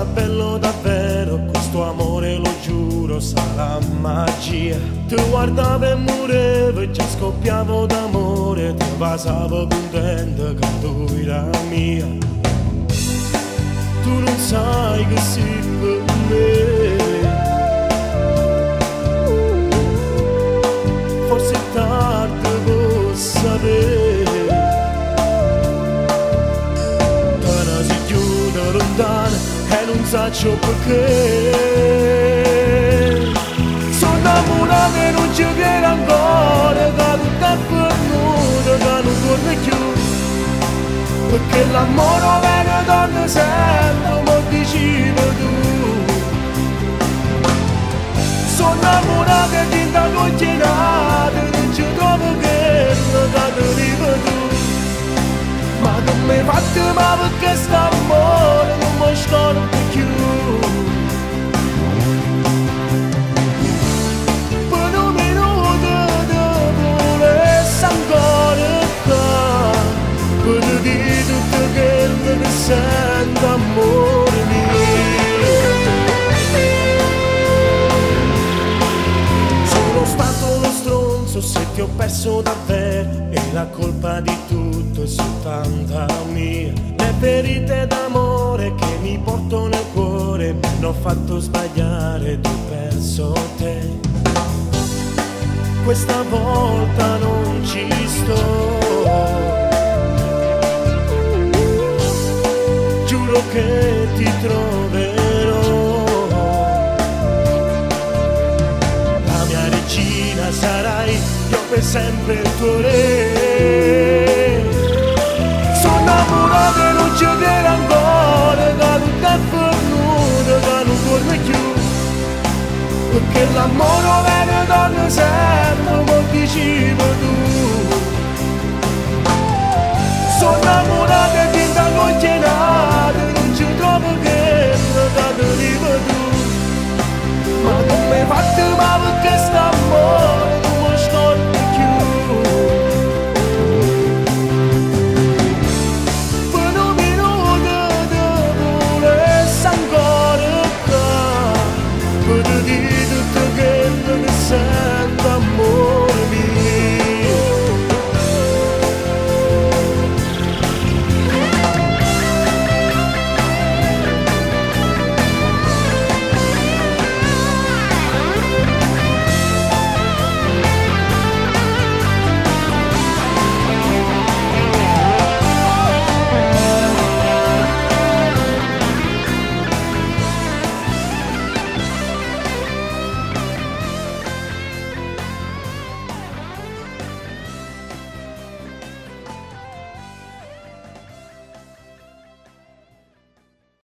sarà bello davvero, questo amore lo giuro sarà magia. Ti guardavo e murevo e già scoppiavo d'amore, ti basavo contento che tu era mia. Tu non sai che sei per me, forse è tardi per sapere. Te ne si chiude lontano e non so perché. Sono innamorato e non ci viene ancora, che tutto è perduto, che non torna più. Perché l'amore viene torna sempre, ma decidi tu. Sono innamorato e ti da coglierata, non ci trovo che ti arriva tu. Ma non mi fate male perché st'amore non mi scordo più. Per un minuto ti volessi ancora qua, per dire tutto quello che sento, amore mio. Sono stato uno stronzo se ti ho perso davvero, e la colpa di tutto è soltanto mia. Le ferite d'amore che mi porto nel cuore mi hanno fatto sbagliare, ti ho perso te. Questa volta non ci sto, giuro che ti troverò. La mia regina sarai, io per sempre il tuo re. Sono innamorato e non ci viene ancora, che tutto è perduto, che non torna più. Perché l'amore viene torna sempre, ma decidi tu. Sono innamorato e